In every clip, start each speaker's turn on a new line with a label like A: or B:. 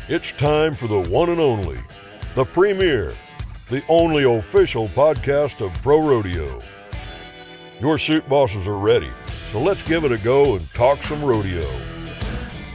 A: It's time for the one and only, the premier, the only official podcast of Pro Rodeo. Your Chute Bosses are ready, so let's give it a go and talk some rodeo.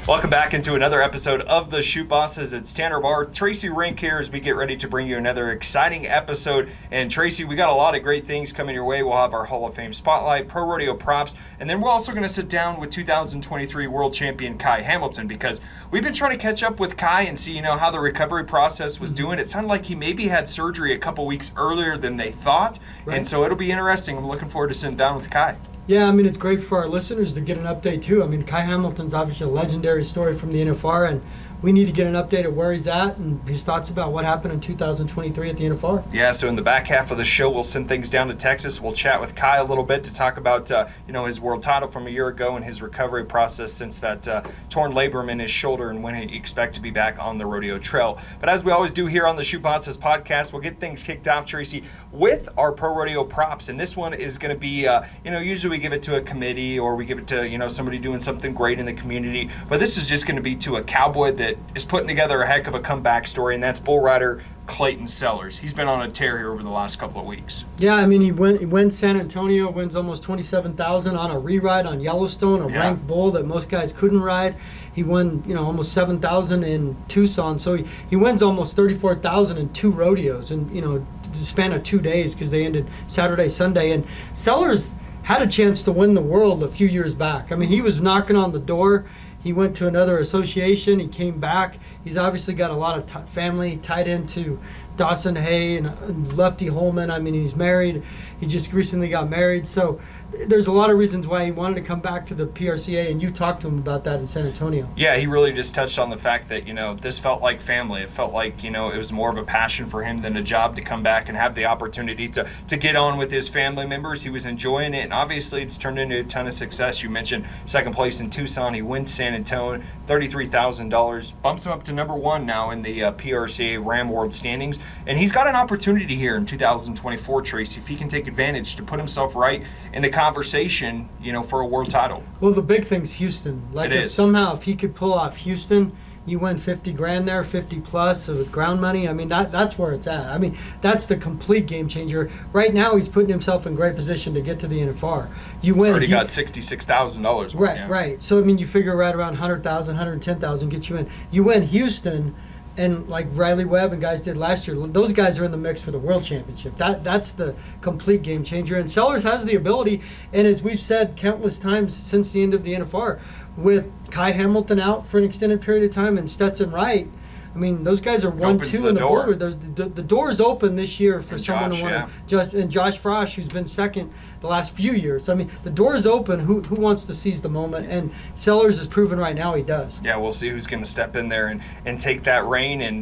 B: Welcome back into another episode of the Chute Bosses. It's Tanner Barr, Tracy Rink here as we get ready to bring you another exciting episode. And Tracy, we got a lot of great things coming your way. We'll have our Hall of Fame spotlight, Pro Rodeo props, and then we're also going to sit down with 2023 World Champion Kai Hamilton because we've been trying to catch up with Kai and see, how the recovery process was doing. It sounded like he maybe had surgery a couple weeks earlier than they thought, right. And so it'll be interesting. I'm looking forward to sitting down with Kai.
C: Yeah, it's great for our listeners to get an update, too. Kai Hamilton's obviously a legendary story from the NFR, and we need to get an update of where he's at and his thoughts about what happened in 2023 at the NFR.
B: Yeah, so in the back half of the show, we'll send things down to Texas. We'll chat with Kai a little bit to talk about, his world title from a year ago and his recovery process since that torn labrum in his shoulder and when he expect to be back on the rodeo trail. But as we always do here on the Chute Bosses podcast, we'll get things kicked off, Tracy, with our Pro Rodeo props. And this one is going to be, usually we give it to a committee or we give it to, somebody doing something great in the community. But this is just going to be to a cowboy that is putting together a heck of a comeback story, and that's bull rider Clayton Sellers. He's been on a tear here over the last couple of weeks.
C: Yeah, he wins San Antonio, wins almost $27,000 on a re-ride on Yellowstone, a ranked bull that most guys couldn't ride. He won, almost $7,000 in Tucson, so he wins almost $34,000 in two rodeos, and the span of 2 days because they ended Saturday, Sunday, and Sellers had a chance to win the world a few years back. he was knocking on the door. He went to another association. He came back. He's obviously got a lot of family tied into Dawson Hay and Lefty Holman. He's married. He just recently got married. So there's a lot of reasons why he wanted to come back to the PRCA, and you talked to him about that in San Antonio.
B: Yeah, he really just touched on the fact that, this felt like family. It felt like, it was more of a passion for him than a job to come back and have the opportunity to get on with his family members. He was enjoying it, and obviously it's turned into a ton of success. You mentioned second place in Tucson. He wins San Antonio, $33,000, bumps him up to number one now in the PRCA Ram World standings. And he's got an opportunity here in 2024, Tracy, if he can take advantage to put himself right in the conversation, for a world title.
C: Well, the big thing's Houston. If he could pull off Houston, you win $50,000 there, 50 plus of ground money. That's where it's at. That's the complete game changer. Right now, he's putting himself in great position to get to the NFR.
B: He's already got $66,000.
C: Right. So you figure right around $100,000, $110,000 gets you in. You win Houston. And like Riley Webb and guys did last year, those guys are in the mix for the World Championship. That's the complete game changer. And Sellers has the ability, and as we've said countless times since the end of the NFR, with Kai Hamilton out for an extended period of time and Stetson Wright, those guys are 1-2 in the board. The door's open this year for someone to want to. And Josh Frosch, who's been second the last few years. The door is open. Who wants to seize the moment? And Sellers is proven right now he does.
B: Yeah, we'll see who's going to step in there and take that reign and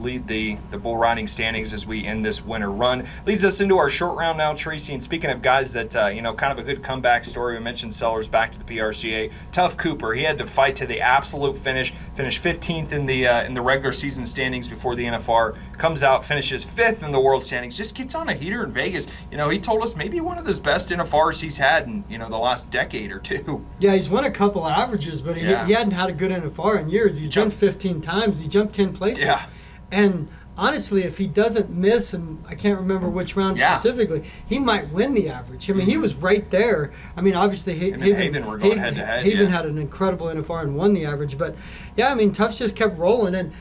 B: lead the bull riding standings as we end this winter run. Leads us into our short round now, Tracy. And speaking of guys that kind of a good comeback story, we mentioned Sellers back to the PRCA. Tough Cooper, he had to fight to the absolute finish. Finished 15th in the regular season standings before the NFR, comes out, finishes 5th in the world standings, just gets on a heater in Vegas. He told us maybe one of his best NFRs he's had in the last decade or two.
C: Yeah, he's won a couple of averages, but he hadn't had a good NFR in years. He's jumped 15 times. He jumped 10 places. Yeah. And honestly, if he doesn't miss, and I can't remember which round specifically, he might win the average. He was right there. Obviously,
B: Haven were going head-to-head.
C: Haven had an incredible NFR and won the average. But, Tufts just kept rolling.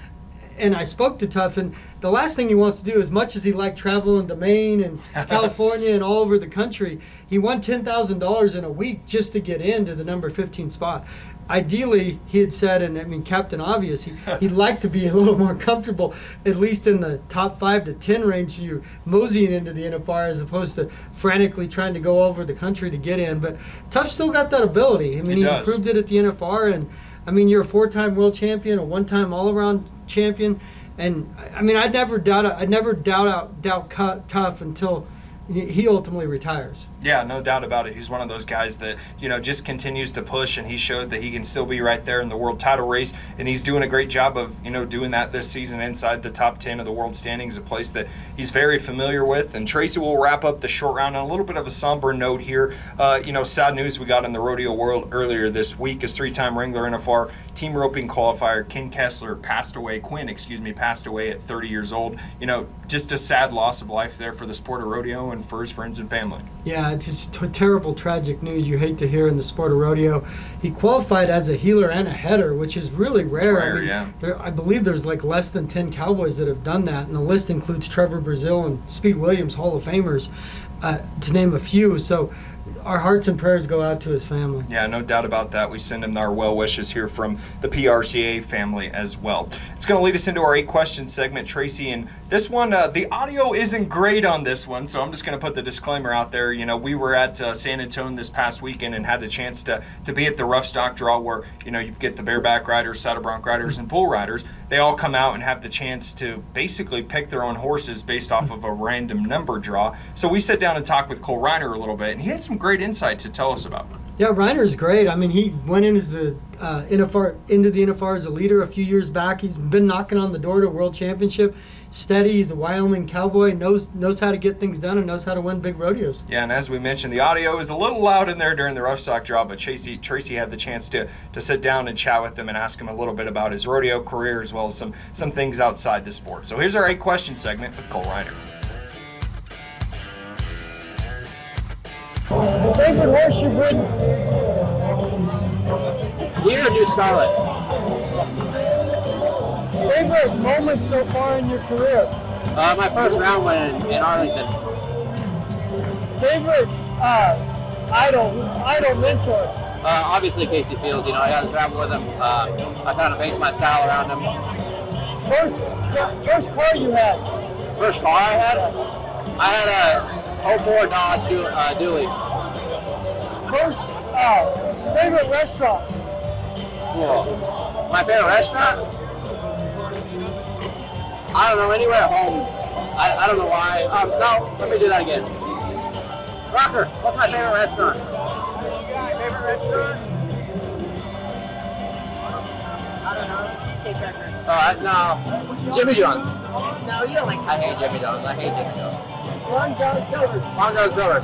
C: And I spoke to Tuff, and the last thing he wants to do, as much as he liked traveling to Maine and California and all over the country, he won $10,000 in a week just to get into the number 15 spot. Ideally, he had said, and Captain Obvious, he'd like to be a little more comfortable, at least in the top 5 to 10 range, so you're moseying into the NFR as opposed to frantically trying to go over the country to get in. But Tuff still got that ability. He proved it at the NFR, and you're a 4-time world champion, a 1-time all-around champion, and I'd never doubt Tuff until he ultimately retires.
B: Yeah, no doubt about it. He's one of those guys that, just continues to push, and he showed that he can still be right there in the world title race, and he's doing a great job of, doing that this season inside the top 10 of the world standings, a place that he's very familiar with. And Tracy will wrap up the short round on a little bit of a somber note here. Sad news we got in the rodeo world earlier this week as three-time Wrangler NFR team roping qualifier Quinn passed away at 30 years old. Just a sad loss of life there for the sport of rodeo and for his friends and family.
C: Yeah, it's just terrible, tragic news you hate to hear in the sport of rodeo. He qualified as a heeler and a header, which is really rare. I believe there's like less than 10 Cowboys that have done that, and the list includes Trevor Brazile and Speed Williams, Hall of Famers, to name a few. So our hearts and prayers go out to his family.
B: Yeah, no doubt about that. We send him our well wishes here from the PRCA family as well. It's going to lead us into our 8-question segment, Tracy. And this one, the audio isn't great on this one, so I'm just going to put the disclaimer out there. We were at San Antonio this past weekend and had the chance to be at the rough stock draw where, you get the bareback riders, saddle bronc riders, and bull riders. They all come out and have the chance to basically pick their own horses based off of a random number draw. So we sat down and talked with Cole Reiner a little bit, and he had some great insight to tell us about.
C: Yeah, Reiner's great. I mean, he went in as the into the NFR as a leader a few years back. He's been knocking on the door to World Championship. Steady. He's a Wyoming cowboy. Knows how to get things done and knows how to win big rodeos.
B: Yeah, and as we mentioned, the audio is a little loud in there during the rough stock draw, but Tracy had the chance to sit down and chat with him and ask him a little bit about his rodeo career as well as some things outside the sport. So here's our 8-question segment with Cole Reiner.
D: Favorite horse you've ridden?
E: Deer or New Scarlet?
D: Favorite moment so far in your career?
E: My first round win in Arlington.
D: Favorite idol mentor?
E: Obviously Casey Fields. I got to travel with him. I kind of base my style around him.
D: First car you had?
E: First car I had a 04 Dodge Dually.
D: First favorite restaurant?
E: Cool. My favorite restaurant? I don't know, anywhere at home. I don't know why. No, let me do that again. Rocker, what's my favorite restaurant?
D: Favorite restaurant?
F: I don't know, Cheesecake Factory.
E: No, Jimmy John's.
F: No, you don't like
E: I hate Jimmy John's.
D: Long John Silver.
E: Long John Silver.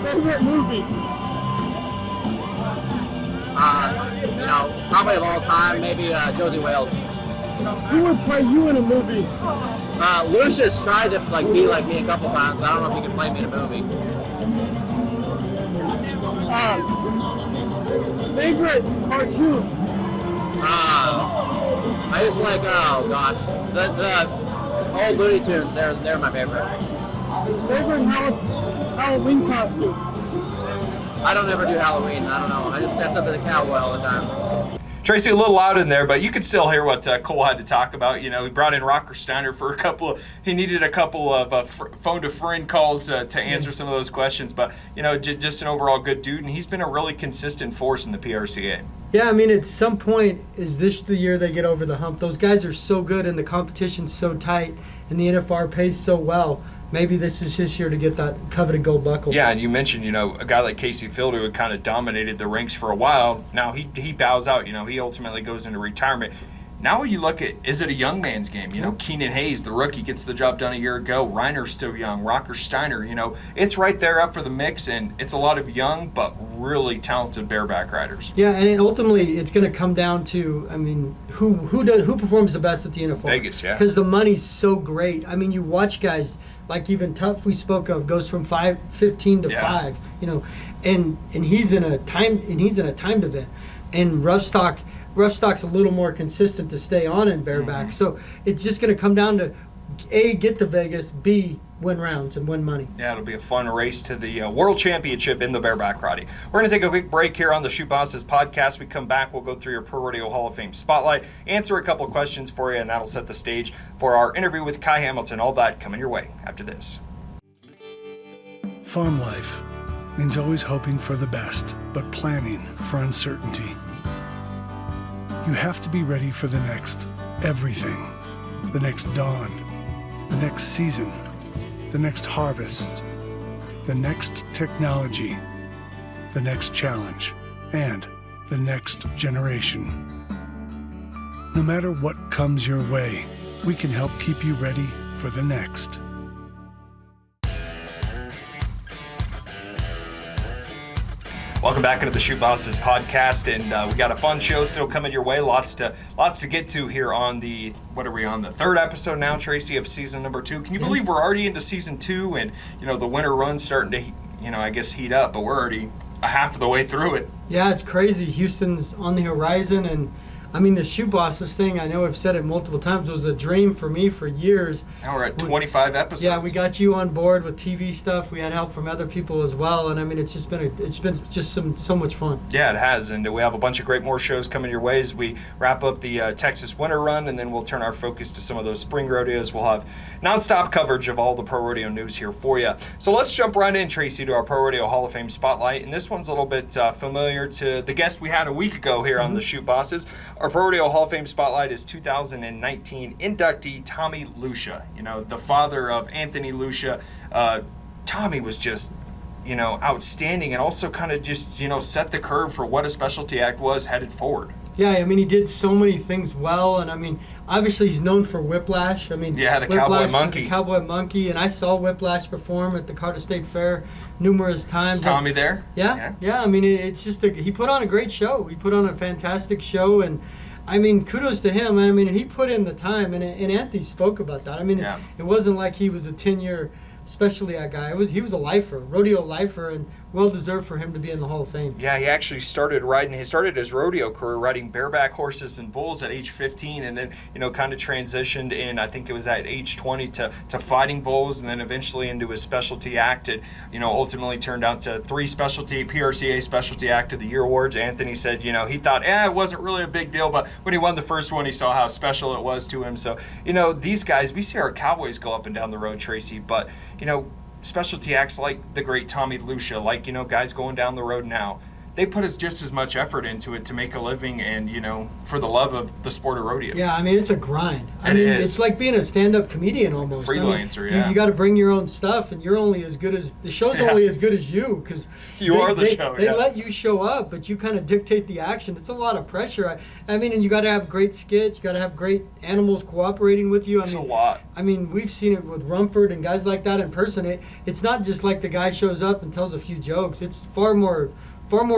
D: Favorite movie?
E: Probably of all time, maybe Josie Wales.
D: Who would play you in a movie?
E: Lucia's tried to be like me a couple times. I don't know if he can play me in a movie.
D: Favorite cartoon?
E: I just like, oh gosh, the old Looney Tunes. They're my favorite.
D: Favorite Halloween costume?
E: I don't ever do Halloween. I don't know. I just dress up as a cowboy all the time.
B: Tracy, a little loud in there, but you could still hear what Cole had to talk about. He brought in Rocker Steiner for he needed a couple of phone-to-friend calls to answer some of those questions. But, just an overall good dude, and he's been a really consistent force in the PRCA.
C: Yeah, I mean, at some point, is this the year they get over the hump? Those guys are so good, and the competition's so tight, and the NFR pays so well. Maybe this is his year to get that coveted gold buckle.
B: Yeah, and you mentioned, a guy like Casey Field who had kind of dominated the ranks for a while. Now he bows out. He ultimately goes into retirement. Now you look at, is it a young man's game? Keenan Hayes, the rookie, gets the job done a year ago. Reiner's still young. Rocker Steiner, it's right there up for the mix, and it's a lot of young but really talented bareback riders.
C: Yeah, and ultimately it's going to come down to, who performs the best at the NFR?
B: Vegas, yeah.
C: Because the money's so great. You watch guys like even Tough we spoke of goes from 15 to 5, and he's in a timed event, and Roughstock's a little more consistent to stay on in bareback. Mm-hmm. So it's just going to come down to A, get to Vegas, B, win rounds and win money.
B: Yeah, it'll be a fun race to the World Championship in the bareback riding. We're going to take a quick break here on the Chute Bosses podcast. We come back, we'll go through your ProRodeo Hall of Fame spotlight, answer a couple of questions for you, and that'll set the stage for our interview with Kai Hamilton. All that coming your way after this.
G: Farm life means always hoping for the best, but planning for uncertainty. You have to be ready for the next everything, the next dawn, the next season, the next harvest, the next technology, the next challenge, and the next generation. No matter what comes your way, we can help keep you ready for the next.
B: Welcome back into the Chute Bosses podcast, and we got a fun show still coming your way. Lots to get to here on the, what are we on, the third episode now, Tracy, of season number 2. Can you believe we're already into season 2, and the winter run's starting to, I guess heat up, but we're already a half of the way through it.
C: Yeah, it's crazy. Houston's on the horizon, and I mean, the Chute Bosses thing, I know I've said it multiple times, was a dream for me for years.
B: Now we're at 25 episodes.
C: Yeah, we got you on board with TV stuff. We had help from other people as well, and I mean, it's been so much fun.
B: Yeah, it has, and we have a bunch of great more shows coming your way as we wrap up the Texas winter run, and then we'll turn our focus to some of those spring rodeos. We'll have nonstop coverage of all the pro rodeo news here for you. So let's jump right in, Tracy, to our Pro Rodeo Hall of Fame spotlight, and this one's a little bit familiar to the guest we had a week ago here on the Chute Bosses. Our Pro Rodeo Hall of Fame spotlight is 2019 inductee Tommy Lucia. The father of Anthony Lucia. Tommy was just, outstanding, and also kind of just, set the curve for what a specialty act was headed forward.
C: Yeah, I mean, he did so many things well, and I mean, obviously he's known for Whiplash. I mean,
B: yeah, the Cowboy Monkey.
C: The Cowboy Monkey, and I saw Whiplash perform at the Carter State Fair numerous times.
B: Is Tommy there?
C: Yeah. I mean, it's just he put on a great show. He put on a fantastic show, and I mean, kudos to him. I mean, he put in the time, and Anthony spoke about that. I mean, It wasn't like he was a 10-year specialty act guy. He was a lifer, rodeo lifer, and well deserved for him to be in the Hall of Fame.
B: Yeah, he actually started his rodeo career riding bareback horses and bulls at age 15, and then kind of transitioned in, I think it was at age 20 to fighting bulls, and then eventually into his specialty act. And ultimately turned out to 3 PRCA Specialty Act of the Year awards. Anthony said he thought it wasn't really a big deal, but when he won the first one, he saw how special it was to him. So these guys, we see our Cowboys go up and down the road, Tracy, but specialty acts like the great Tommy Lucia, like, guys going down the road now, they put just as much effort into it to make a living and, for the love of the sport of rodeo.
C: Yeah, I mean, it's a grind. I mean, it's like being a stand-up comedian almost.
B: Freelancer,
C: I mean, you got to bring your own stuff, and you're only as good as, the show's only as good as you, because
B: you are the show.
C: They let you show up, but you kind of dictate the action. It's a lot of pressure. I mean, and you got to have great skits, you got to have great animals cooperating with you.
B: It's a lot.
C: I mean, we've seen it with Rumford and guys like that in person. It's not just like the guy shows up and tells a few jokes. It's far more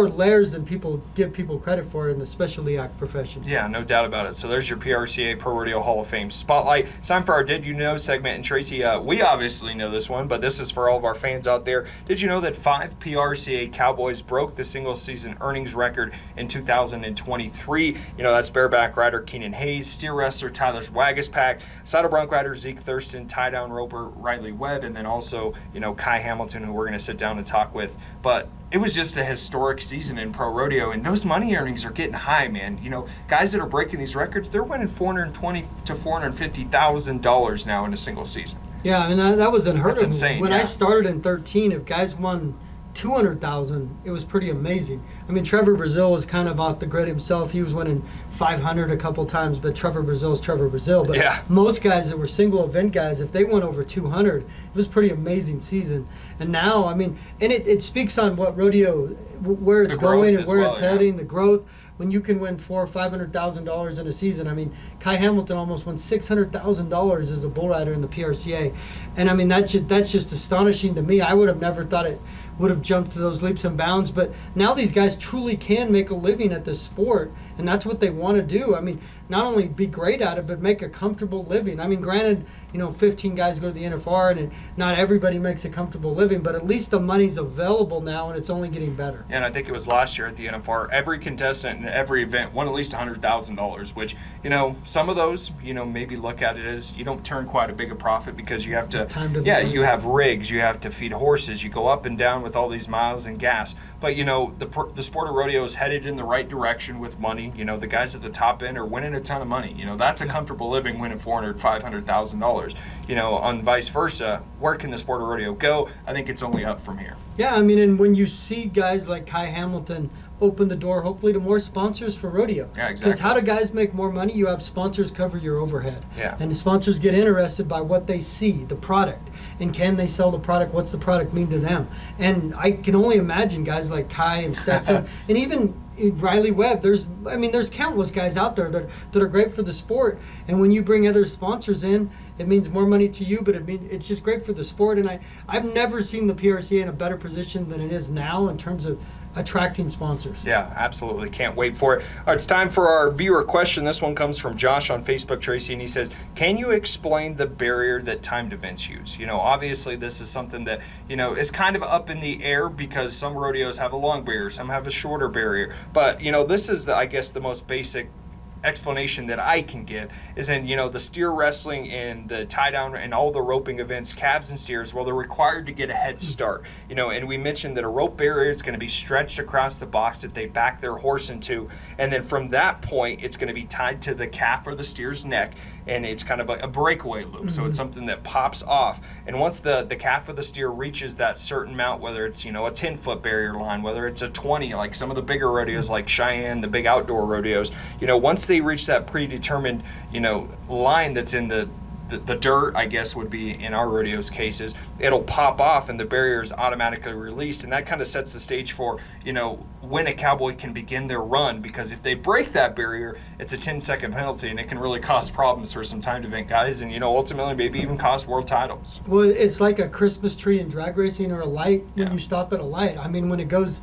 C: layers than people give people credit for in the specialty act profession.
B: Yeah, no doubt about it. So there's your PRCA Pro Rodeo Hall of Fame spotlight. It's time for our Did You Know segment. And Tracy, we obviously know this one, but this is for all of our fans out there. Did you know that 5 PRCA Cowboys broke the single season earnings record in 2023? That's bareback rider Keenan Hayes, steer wrestler Tyler Wagaspack, saddle bronc rider Zeke Thurston, tie down roper Riley Webb, and then also, Kai Hamilton, who we're going to sit down and talk with. But it was just a historic season in pro rodeo, and those money earnings are getting high, man. Guys that are breaking these records, they're winning $420,000 to $450,000 now in a single season.
C: Yeah, I mean, that was unheard of.
B: That's insane.
C: When I started in 13, if guys won $200,000, it was pretty amazing. I mean, Trevor Brazil was kind of off the grid himself. He was winning $500 a couple times, but Trevor Brazil's Trevor Brazil. But most guys that were single event guys, if they went over 200, it was a pretty amazing season. And now, I mean, and it speaks on what rodeo, where it's going and where it's heading, the growth. When you can win $400,000 or $500,000 in a season, I mean, Kai Hamilton almost won $600,000 as a bull rider in the PRCA, and I mean that's just astonishing to me. I would have never thought it would have jumped to those leaps and bounds, but now these guys truly can make a living at this sport, and that's what they want to do. I mean, not only be great at it, but make a comfortable living. I mean, granted, 15 guys go to the NFR, and not everybody makes a comfortable living, but at least the money's available now, and it's only getting better.
B: And I think it was last year at the NFR, every contestant in every event won at least $100,000, which, some of those, maybe look at it as you don't turn quite a big a profit because you have to you have rigs, you have to feed horses, you go up and down with all these miles and gas. But, the sport of rodeo is headed in the right direction with money. The guys at the top end are winning a ton of money. That's a comfortable living winning $400,000, $500,000. On vice versa, where can the sport of rodeo go? I think it's only up from here.
C: Yeah, I mean, and when you see guys like Kai Hamilton open the door, hopefully, to more sponsors for rodeo.
B: Yeah, exactly.
C: Because how do guys make more money? You have sponsors cover your overhead.
B: Yeah.
C: And the sponsors get interested by what they see, the product. And can they sell the product? What's the product mean to them? And I can only imagine guys like Kai and Stetson, and even Riley Webb. There's countless guys out there that are great for the sport. And when you bring other sponsors in, it means more money to you, but it's just great for the sport. And I've never seen the PRCA in a better position than it is now in terms of attracting sponsors.
B: Yeah, absolutely. Can't wait for it. All right, it's time for our viewer question. This one comes from Josh on Facebook, Tracy, and he says, can you explain the barrier that timed events use? Obviously this is something that, is kind of up in the air because some rodeos have a long barrier, some have a shorter barrier. But, this is, I guess, the most basic explanation that I can give is in, the steer wrestling and the tie down and all the roping events, calves and steers, well, they're required to get a head start, and we mentioned that a rope barrier is going to be stretched across the box that they back their horse into, and then from that point, it's going to be tied to the calf or the steer's neck, and it's kind of a breakaway loop, so it's something that pops off, and once the calf or the steer reaches that certain mount, whether it's, a 10-foot barrier line, whether it's a 20, like some of the bigger rodeos like Cheyenne, the big outdoor rodeos, once they reach that predetermined, line that's in the dirt, I guess would be in our rodeo's cases, it'll pop off and the barrier is automatically released, and that kind of sets the stage for, when a cowboy can begin their run, because if they break that barrier, it's a 10-second penalty, and it can really cause problems for some timed event guys, and, ultimately maybe even cost world titles.
C: Well, it's like a Christmas tree in drag racing or a light when you stop at a light. I mean, when it goes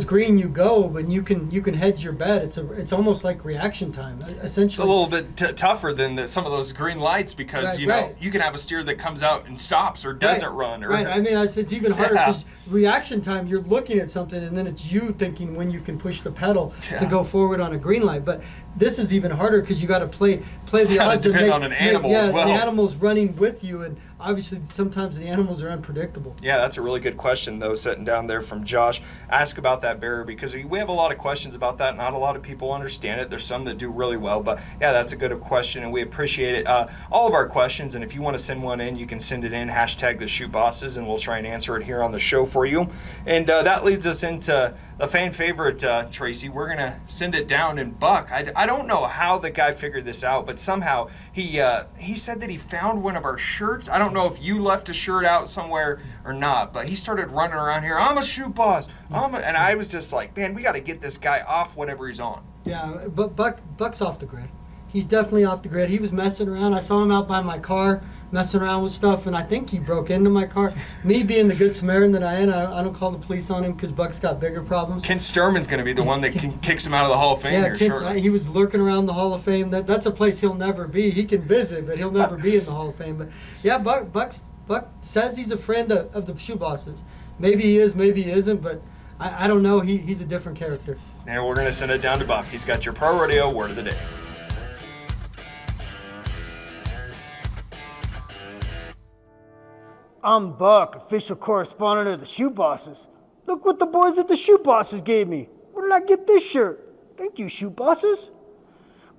C: green, you go, but you can hedge your bet. It's almost like reaction time, essentially. It's
B: a little bit tougher than some of those green lights because you can have a steer that comes out and stops or doesn't run.
C: Right. I mean, it's even harder because reaction time, you're looking at something and then it's you thinking when you can push the pedal to go forward on a green light. But this is even harder because you got to play the odds.
B: Depend on an animal as well.
C: The animal's running with you, and obviously sometimes the animals are unpredictable.
B: Yeah, that's a really good question, though, sitting down there from Josh. Ask about that barrier because we have a lot of questions about that. Not a lot of people understand it. There's some that do really well, but yeah, that's a good question, and we appreciate it. All of our questions, and if you want to send one in, you can send it in, hashtag the Chute Bosses, and we'll try and answer it here on the show for you. And that leads us into a fan favorite, Tracy. We're going to send it down in Buck. I don't know how the guy figured this out, but somehow he said that he found one of our shirts. I don't know if you left a shirt out somewhere or not, but he started running around here, I'm a Chute Boss, and I was just like, man, we got to get this guy off whatever he's on.
C: Yeah, but Buck's off the grid. He's definitely off the grid. He was messing around. I saw him out by my car messing around with stuff, and I think he broke into my car. Me being the good Samaritan that I am, I don't call the police on him because Buck's got bigger problems.
B: Kent Sturman's going to be the one that kicks him out of the Hall of Fame here shortly.
C: He was lurking around the Hall of Fame. That's a place he'll never be. He can visit, but he'll never be in the Hall of Fame. But yeah, Buck says he's a friend of the Chute Bosses. Maybe he is, maybe he isn't, but I don't know. He's a different character.
B: And we're going to send it down to Buck. He's got your Pro Rodeo Word of the Day.
D: I'm Buck, official correspondent of the Chute Bosses. Look what the boys at the Chute Bosses gave me. Where did I get this shirt? Thank you, Chute Bosses.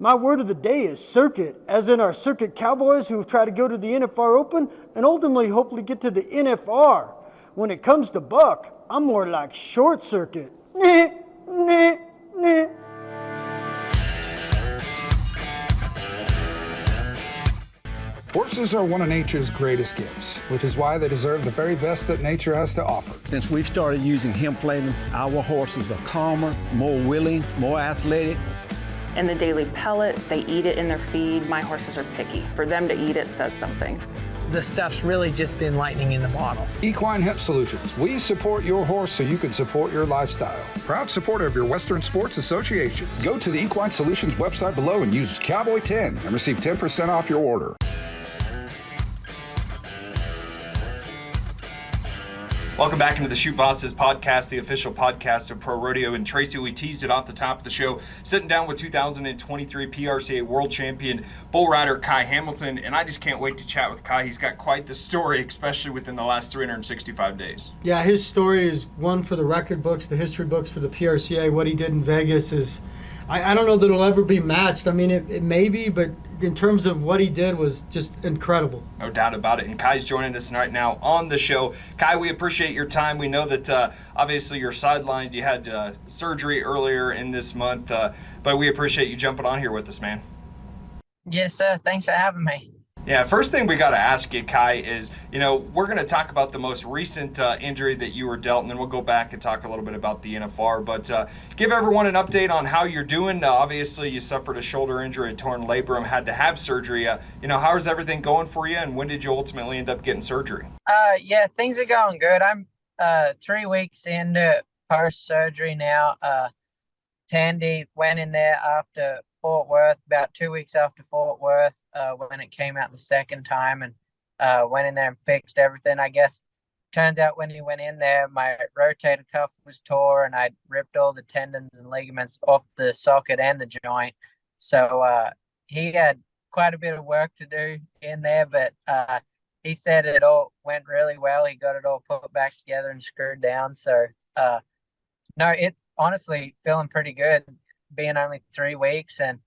D: My word of the day is circuit, as in our circuit cowboys who try to go to the NFR Open and ultimately hopefully get to the NFR. When it comes to Buck, I'm more like short circuit. Nah, nah, nah.
H: Horses are one of nature's greatest gifts, which is why they deserve the very best that nature has to offer.
I: Since we've started using hemp flavor, our horses are calmer, more willing, more athletic.
J: In the daily pellet, they eat it in their feed. My horses are picky. For them to eat it says something.
K: The stuff's really just been lightning in the bottle.
H: Equine Hemp Solutions. We support your horse so you can support your lifestyle. Proud supporter of your Western Sports Association. Go to the Equine Solutions website below and use Cowboy10 and receive 10% off your order.
B: Welcome back into the Chute Bosses podcast, the official podcast of Pro Rodeo. And Tracy, we teased it off the top of the show, sitting down with 2023 PRCA World Champion bull rider Kai Hamilton, and I just can't wait to chat with Kai. He's got quite the story, especially within the last 365 days.
C: Yeah, his story is one for the record books, the history books for the PRCA. What he did in Vegas is, I don't know that it'll ever be matched. I mean, it may be, but in terms of what he did was just incredible.
B: No doubt about it. And Kai's joining us right now on the show. Kai, we appreciate your time. We know that obviously you're sidelined. You had surgery earlier in this month, but we appreciate you jumping on here with us, man.
L: Yes, sir. Thanks for having me.
B: Yeah, first thing we got to ask you, Kai, is, we're going to talk about the most recent injury that you were dealt, and then we'll go back and talk a little bit about the NFR. But give everyone an update on how you're doing. Obviously, you suffered a shoulder injury, a torn labrum, had to have surgery. How is everything going for you, and when did you ultimately end up getting surgery?
L: Yeah, things are going good. I'm 3 weeks into post-surgery now. Tandy went in there after Fort Worth, about 2 weeks after Fort Worth, when it came out the second time, and went in there and fixed everything. I guess turns out when he went in there, my rotator cuff was tore and I'd ripped all the tendons and ligaments off the socket and the joint. So he had quite a bit of work to do in there, but he said it all went really well. He got it all put back together and screwed down. So no, it's honestly feeling pretty good, being only 3 weeks, and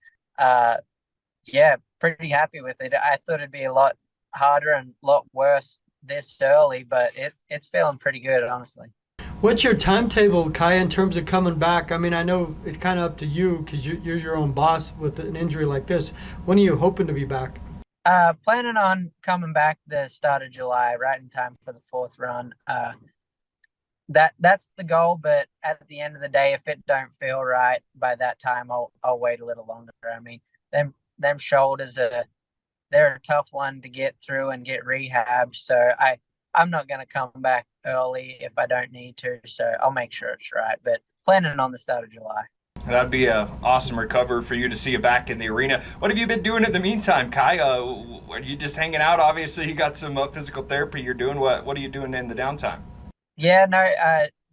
L: yeah, pretty happy with it. I thought it'd be a lot harder and a lot worse this early, but it's feeling pretty good, honestly.
C: What's your timetable, Kai, in terms of coming back? I mean, I know it's kind of up to you because you're your own boss with an injury like this. When are you hoping to be back?
L: Planning on coming back the start of July, right in time for the 4th run. That's the goal, but at the end of the day, if it don't feel right by that time, I'll wait a little longer. I mean, them shoulders they're a tough one to get through and get rehabbed. So I'm not going to come back early if I don't need to. So I'll make sure it's right, but planning on the start of July.
B: That'd be an awesome recovery for you to see you back in the arena. What have you been doing in the meantime, Kai? Are you just hanging out? Obviously, you got some physical therapy you're doing. What are you doing in the downtime?
L: Yeah, no,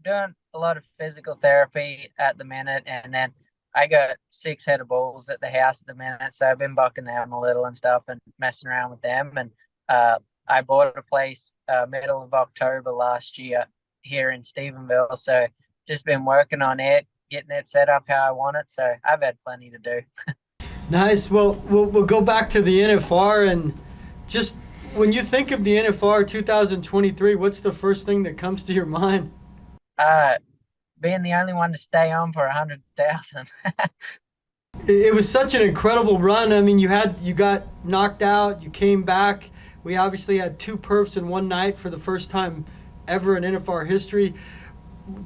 L: doing a lot of physical therapy at the minute, and then I got 6 head of bulls at the house at the minute, so I've been bucking them a little and stuff and messing around with them. And I bought a place middle of October last year here in Stephenville, so just been working on it, getting it set up how I want it. So I've had plenty to do.
C: Nice. Well, we'll go back to the NFR, and just when you think of the NFR 2023, what's the first thing that comes to your mind?
L: Being the only one to stay on for 100,000.
C: It was such an incredible run. I mean, you got knocked out, you came back. We obviously had 2 perfs in one night for the first time ever in NFR history.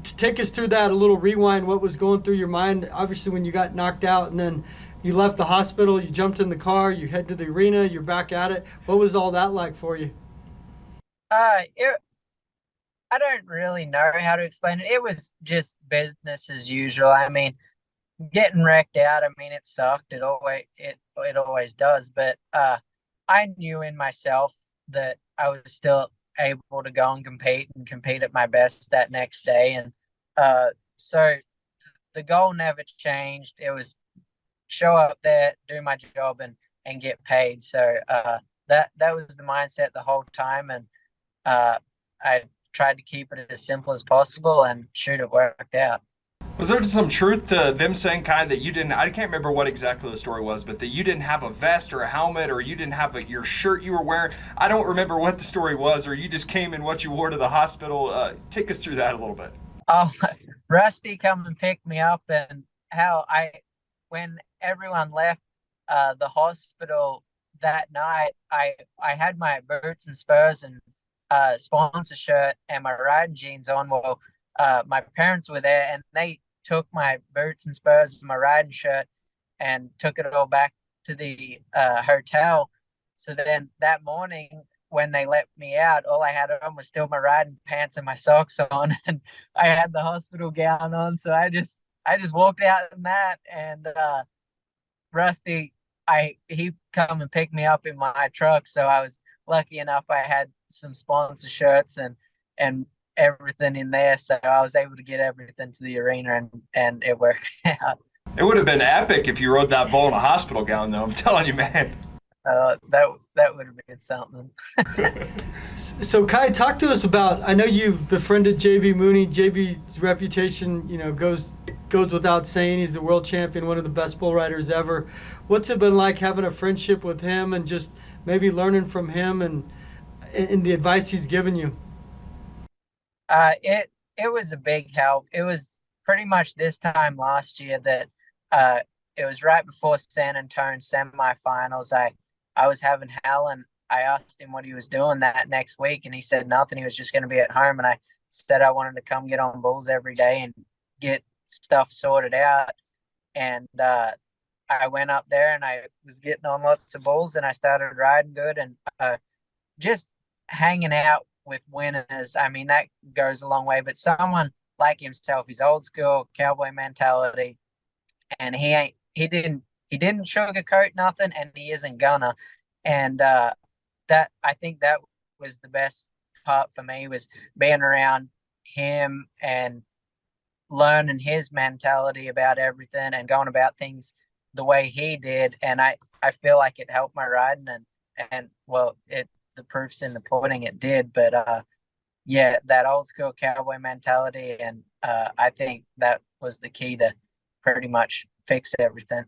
C: Take us through that, a little rewind. What was going through your mind? Obviously, when you got knocked out and then you left the hospital, you jumped in the car, you head to the arena, you're back at it. What was all that like for you?
L: I don't really know how to explain it. It was just business as usual. I mean, getting wrecked out, I mean, it sucked. It always does. But I knew in myself that I was still able to go and compete at my best that next day. And so the goal never changed. It was show up there, do my job, and get paid. So that was the mindset the whole time. And I tried to keep it as simple as possible, and shoot, it worked out.
B: Was there some truth to them saying, Kai, that you didn't, I can't remember what exactly the story was, but that you didn't have a vest or a helmet, or you didn't have your shirt you were wearing? I don't remember what the story was, or you just came in what you wore to the hospital. Take us through that a little bit.
L: Oh, Rusty come and picked me up, and when everyone left the hospital that night, I had my boots and spurs and sponsor shirt and my riding jeans on. Well, my parents were there, and they took my boots and spurs and my riding shirt and took it all back to the hotel. So then that morning when they let me out, all I had on was still my riding pants and my socks on, and I had the hospital gown on. So I just walked out in that, and Rusty, he come and picked me up in my truck. So I was lucky enough I had some sponsor shirts and everything in there, so I was able to get everything to the arena, and it worked out.
B: It would have been epic if you rode that bull in a hospital gown, though. I'm telling you, man.
L: That would have been something.
C: So Kai, talk to us about, I know you've befriended JB Mooney. JB's reputation, goes goes without saying. He's the world champion, one of the best bull riders ever. What's it been like having a friendship with him and just maybe learning from him and the advice he's given you?
L: It was a big help. It was pretty much this time last year that it was right before San Antonio semifinals. I was having hell, and I asked him what he was doing that next week, and he said nothing. He was just going to be at home, and I said I wanted to come get on bulls every day and get stuff sorted out. And I went up there, and I was getting on lots of bulls, and I started riding good, and just hanging out with winners. I mean, that goes a long way. But someone like himself, he's old school cowboy mentality, and he didn't sugarcoat nothing, and he isn't gonna. And that, I think that was the best part for me, was being around him and learning his mentality about everything and going about things the way he did. And I feel like it helped my riding, and well, the proof's in the pudding, it did. But yeah, that old school cowboy mentality, and I think that was the key to pretty much fix everything.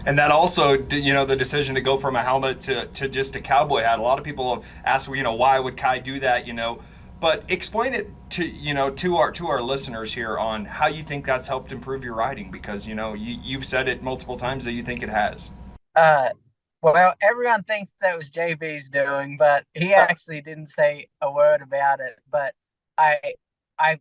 B: And that also, the decision to go from a helmet to just a cowboy hat. A lot of people have asked, why would Kai do that, But explain it to our listeners here on how you think that's helped improve your riding, because, you've said it multiple times that you think it has.
L: Well, everyone thinks that was JB's doing, but he actually didn't say a word about it. But I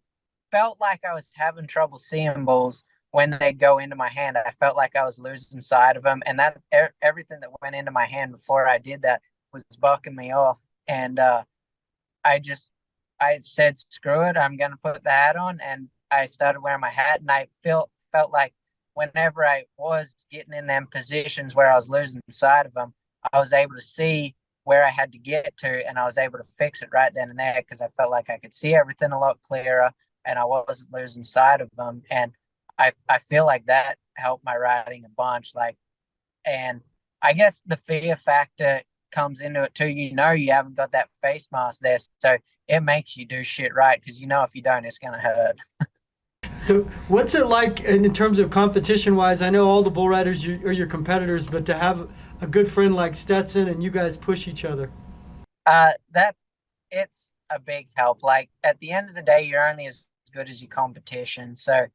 L: felt like I was having trouble seeing bulls when they'd go into my hand. I felt like I was losing sight of them, and that everything that went into my hand before I did that was bucking me off. And I said, screw it, I'm gonna put the hat on, and I started wearing my hat, and I felt like whenever I was getting in them positions where I was losing sight of them, I was able to see where I had to get to, and I was able to fix it right then and there, because I felt like I could see everything a lot clearer, and I wasn't losing sight of them. And I feel like that helped my riding a bunch. And I guess the fear factor comes into it too. You haven't got that face mask there, so it makes you do shit right, because if you don't, it's gonna hurt.
C: So what's it like in terms of competition-wise? I know all the bull riders are your competitors, but to have a good friend like Stetson and you guys push each other.
L: It's a big help. Like, at the end of the day, you're only as good as your competition. So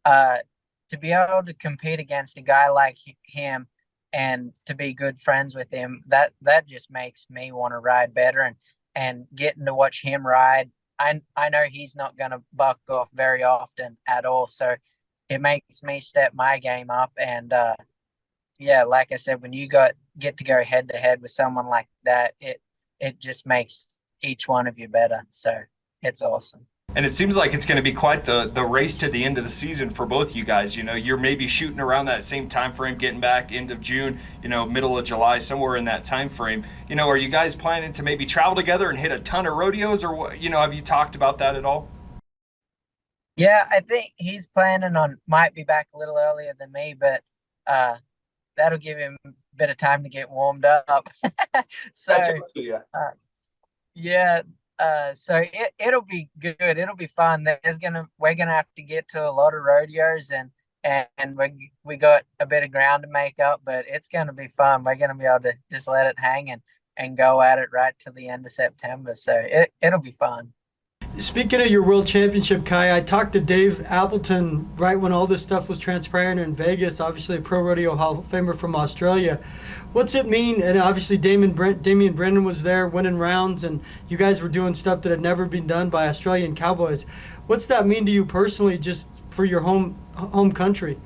L: to be able to compete against a guy like him and to be good friends with him, that just makes me want to ride better, and getting to watch him ride. I know he's not going to buck off very often at all, so it makes me step my game up. And yeah, like I said, when you get to go head to head with someone like that, it just makes each one of you better. So it's awesome.
B: And it seems like it's going to be quite the race to the end of the season for both you guys. You're maybe shooting around that same time frame, getting back end of June, middle of July, somewhere in that time frame. Are you guys planning to maybe travel together and hit a ton of rodeos, or what? Have you talked about that at all?
L: Yeah, I think he's planning on, might be back a little earlier than me, but that'll give him a bit of time to get warmed up. So yeah. So it'll be good. It'll be fun. We're gonna have to get to a lot of rodeos, and we got a bit of ground to make up, but it's gonna be fun. We're gonna be able to just let it hang and go at it right till the end of September. So it'll be fun.
C: Speaking of your world championship, Kai, I talked to Dave Appleton right when all this stuff was transpiring in Vegas, obviously a ProRodeo Hall of Famer from Australia. What's it mean? And obviously Damian Brennan was there winning rounds, and you guys were doing stuff that had never been done by Australian cowboys. What's that mean to you personally, just for your home country?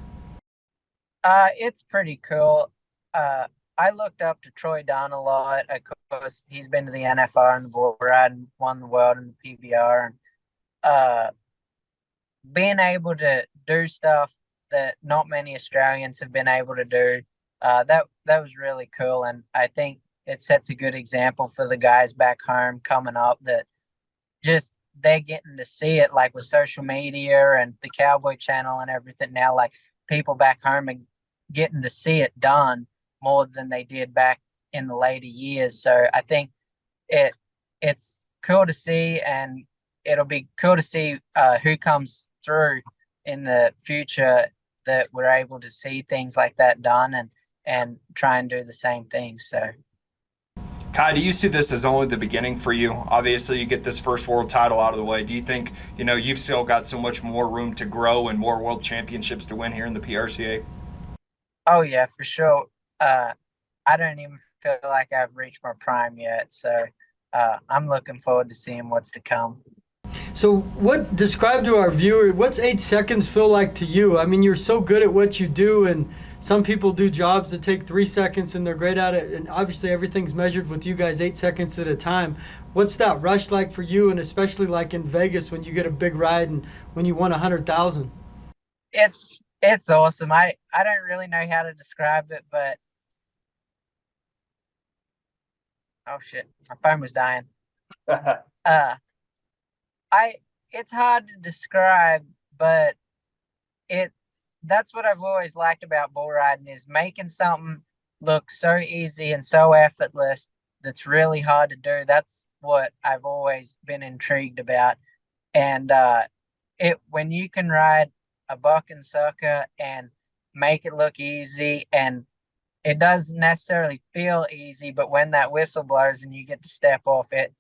L: It's pretty cool. I looked up to Troy Dunn a lot. Of course, he's been to the NFR and the bull ride and won the world in the PBR. And being able to do stuff that not many Australians have been able to do, that was really cool. And I think it sets a good example for the guys back home coming up, that just they're getting to see it, like with social media and the Cowboy Channel and everything now. Like, people back home are getting to see it done more than they did back in the later years. So I think it's cool to see, and it'll be cool to see who comes through in the future that we're able to see things like that done and try and do the same thing. So,
B: Kai, do you see this as only the beginning for you? Obviously, you get this first world title out of the way. Do you think, you've still got so much more room to grow and more world championships to win here in the PRCA?
L: Oh, yeah, for sure. I don't even feel like I've reached my prime yet. So I'm looking forward to seeing what's to come.
C: So describe to our viewer, what's 8 seconds feel like to you? I mean, you're so good at what you do, and some people do jobs that take 3 seconds and they're great at it. And obviously everything's measured with you guys 8 seconds at a time. What's that rush like for you, and especially like in Vegas when you get a big ride and when you won 100,000?
L: It's awesome. I don't really know how to describe it, but oh shit, my phone was dying. It's hard to describe, but that's what I've always liked about bull riding, is making something look so easy and so effortless that's really hard to do. That's what I've always been intrigued about. And when you can ride a buck and sucker and make it look easy, and it doesn't necessarily feel easy, but when that whistle blows and you get to step off it,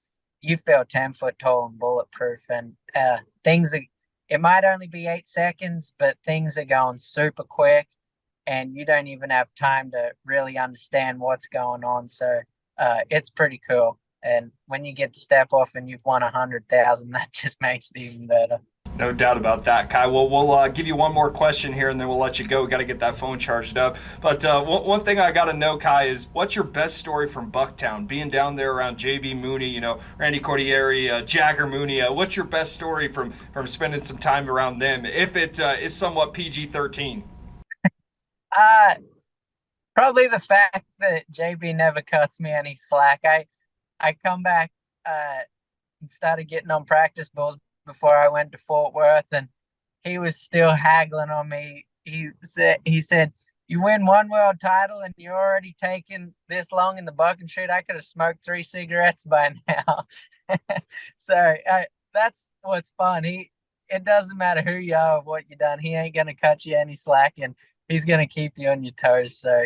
L: you feel 10 foot tall and bulletproof. And it might only be 8 seconds, but things are going super quick and you don't even have time to really understand what's going on. So it's pretty cool. And when you get to step off and you've won 100,000, that just makes it even better.
B: No doubt about that, Kai. Well, we'll give you one more question here, and then we'll let you go. We got to get that phone charged up. But one thing I got to know, Kai, is what's your best story from Bucktown? Being down there around J.B. Mooney, Randy Cordieri, Jagger Mooney. What's your best story from spending some time around them, if it is somewhat PG-13?
L: Probably the fact that JB never cuts me any slack. I come back and started getting on practice bulls before I went to Fort Worth, and he was still haggling on me. He said, you win one world title and you're already taking this long in the buck and chute. I could have smoked 3 cigarettes by now. So that's what's fun. It doesn't matter who you are or what you done. He ain't gonna cut you any slack, and he's gonna keep you on your toes. So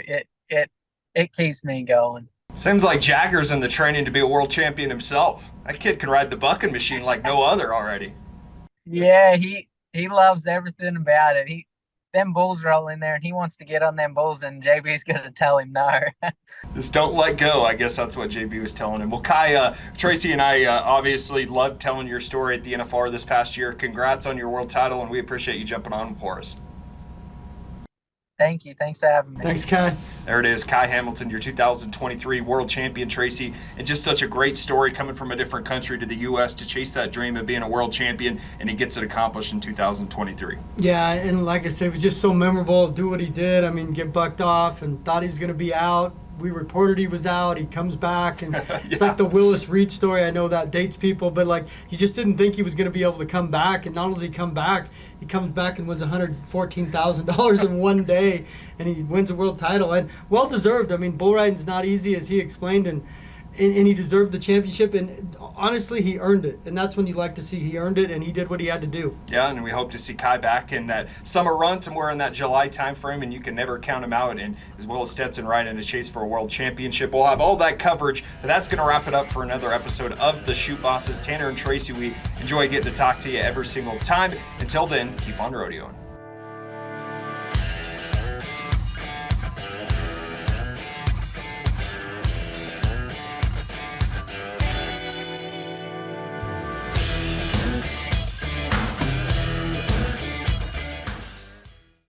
L: it keeps me going.
B: Seems like Jagger's in the training to be a world champion himself. That kid can ride the bucking machine like no other already.
L: Yeah, he loves everything about it. Them bulls roll in there and he wants to get on them bulls, and JB's gonna tell him no.
B: Just don't let go. I guess that's what JB was telling him. Well, Kai, Tracy and I obviously loved telling your story at the NFR this past year. Congrats on your world title, and we appreciate you jumping on for us.
L: Thank you. Thanks for having me.
C: Thanks, Kai.
B: There it is, Kai Hamilton, your 2023 world champion, Tracy. And just such a great story coming from a different country to the U.S. to chase that dream of being a world champion, and he gets it accomplished in 2023.
C: Yeah, and like I said, it was just so memorable. Do what he did. I mean, get bucked off and thought he was going to be out. We reported he was out. He comes back, and it's like the Willis Reed story. I know that dates people, but like you just didn't think he was going to be able to come back. And not only does he come back, he comes back and wins $114,000 in one day, and he wins a world title, and well deserved. I mean, bull riding's not easy, as he explained, and he deserved the championship, and honestly, he earned it. And that's when you like to see he earned it, and he did what he had to do.
B: Yeah, and we hope to see Kai back in that summer run somewhere in that July time frame, and you can never count him out, and as well as Stetson Wright in a chase for a world championship. We'll have all that coverage, but that's going to wrap it up for another episode of the Chute Bosses. Tanner and Tracy, we enjoy getting to talk to you every single time. Until then, keep on rodeoing.